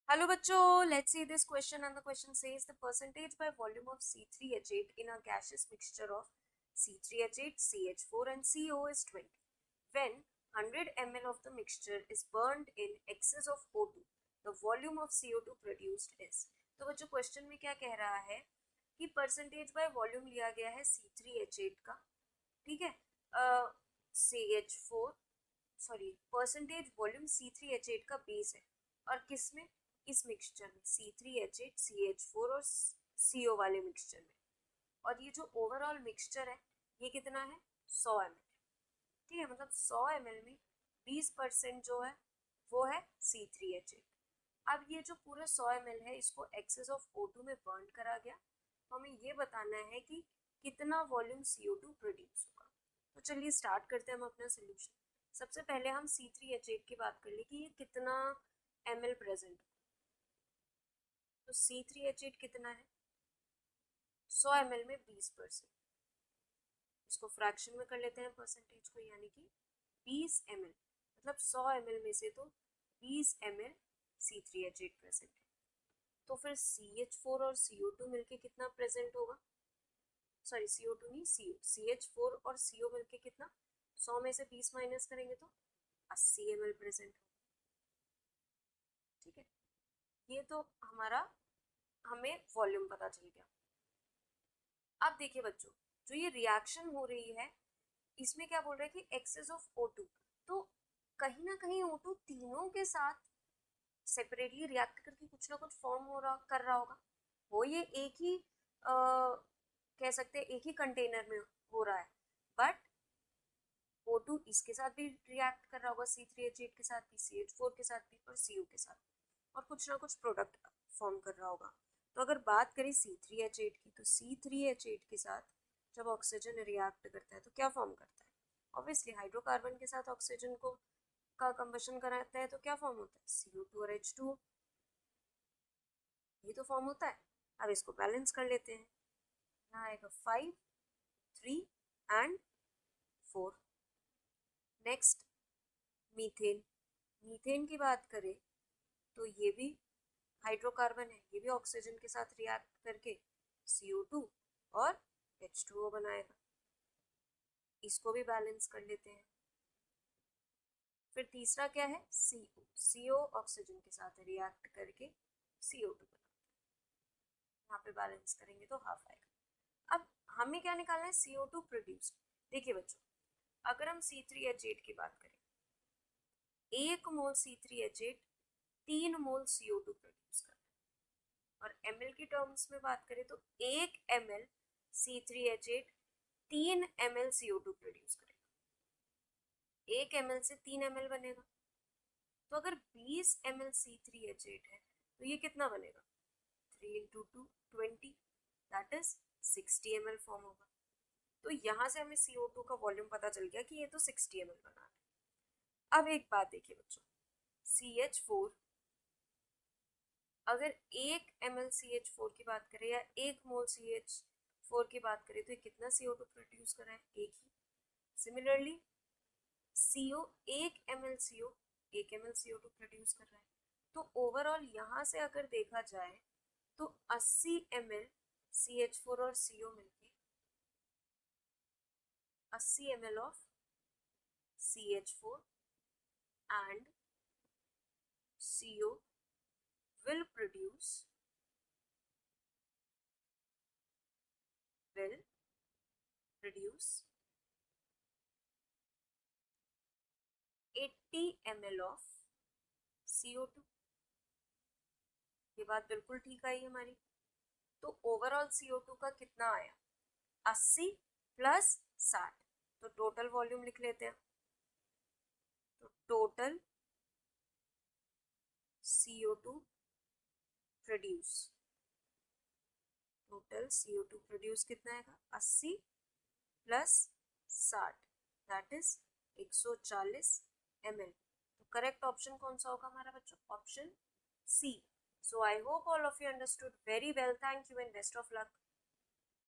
Hello bachcho, let's see this question, and the question says the percentage by volume of C3H8 in a gaseous mixture of C3H8, CH4 and CO is 20. When 100 ml of the mixture is burned in excess of O2, the volume of CO2 produced is. तो बच्चों question में क्या कह रहा है कि percentage by volume लिया गया है C3H8 का, ठीक है, CH4 sorry percentage volume C3H8 का बेस है और किस में, इस मिक्सचर में C3H8 CH4 और CO वाले मिक्सचर में, और ये जो ओवरऑल मिक्सचर है ये कितना है 100 ml, ठीक है, मतलब 100 ml में 20% जो है वो है C3H8। अब ये जो पूरे 100 ml है इसको एक्सेस ऑफ O2 में बर्न करा गया, तो हमें ये बताना है कि कितना वॉल्यूम CO2 प्रोड्यूस होगा। तो चलिए स्टार्ट करते हैं हम अपना सोल्यूशन। सबसे पहले हम C3H8 की बात कर ले कि ये कितना ml प्रेजेंट, तो C3H8 कितना है 100 ml में 20%, इसको फ्रैक्शन में कर लेते हैं परसेंटेज को, यानी कि 20 ml, मतलब 100 ml में से तो 20 ml C3H8 प्रेजेंट है। तो फिर CH4 और CO2 मिलके कितना प्रेजेंट होगा, सॉरी CO2 नहीं CO, CH4 और CO मिलके कितना, 100 में से 20 माइनस करेंगे तो 80 ml प्रेजेंट होगा, ठीक है। ये तो हमारा हमें वॉल्यूम पता चल गया। अब देखिए बच्चों, जो ये रिएक्शन हो रही है इसमें क्या बोल रहा है कि एक्सेस ऑफ O2, तो कहीं ना कहीं O2 तीनों के साथ सेपरेटली रिएक्ट करके कुछ ना कुछ फॉर्म हो रहा कर रहा होगा, वो ये एक ही कह सकते हैं एक ही कंटेनर में हो रहा है, बट O2 इसके साथ भी रिएक्ट कर रहा होगा, C3H8 के साथ भी, CH4 के साथ भी और CO के साथ, और कुछ ना कुछ प्रोडक्ट फॉर्म कर रहा होगा। तो अगर बात करें C3H8 की, तो C3H8 के साथ जब ऑक्सीजन रिएक्ट करता है तो क्या फॉर्म करता है, ऑब्वियसली हाइड्रोकार्बन के साथ ऑक्सीजन को का कंबशन कराता है तो क्या फॉर्म होता है CO2 और H2O, ये तो फॉर्म होता है। अब इसको बैलेंस कर लेते हैं, यहाँ आएगा 5 3 एंड 4। नेक्स्ट मीथेन, मीथेन की बात करें तो ये भी हाइड्रोकार्बन है, ये भी ऑक्सीजन के साथ रिएक्ट करके CO2 और H2O बनाएगा, इसको भी बैलेंस कर लेते हैं। फिर तीसरा क्या है CO, CO ऑक्सीजन के साथ रिएक्ट करके CO2 बनाता है, यहाँ पे बैलेंस करेंगे तो हाफ आएगा। अब हमें क्या निकालना है CO2 प्रोड्यूस। देखिए बच्चों, अगर हम C3H8 की बात करें, 1 मोल C3H8 3 मोल CO2 प्रोड्यूस करता है, और ml की टर्म्स में बात करें तो 1 ml C3H8 3 ml CO2 produce करेगा, 1 ml से 3 ml बनेगा। तो अगर 20 ml C3H8 है तो ये कितना बनेगा 3 into 2 20, that is 60 ml form होगा। तो यहाँ से हमें CO2 का वॉल्यूम पता चल गया कि ये तो 60 ml बना है। अब एक बात देखिए बच्चों, CH4, अगर 1 ml CH4 की बात करें या 1 मोल CH4 की बात करें तो ये कितना CO2 प्रोड्यूस कर रहा है, एक ही। Similarly CO 1 ml CO 1 ml CO2 produce कर रहा है। तो ओवरऑल यहाँ से अगर देखा जाए तो 80 ml CH4 और CO मिलके 80 ml of CH4 and CO will produce 80 ml of CO2। ये बात बिल्कुल ठीक आई हमारी। तो ओवरऑल CO2 का कितना आया 80 प्लस 60, तो टोटल वॉल्यूम लिख लेते हैं। तो total CO2 produce, total CO2 produce कितना आएगा 80 प्लस 60, दैट इज 140 ml। तो करेक्ट ऑप्शन कौन सा होगा हमारा बच्चों, option C. So I hope all of you understood very well. Thank you and best of luck.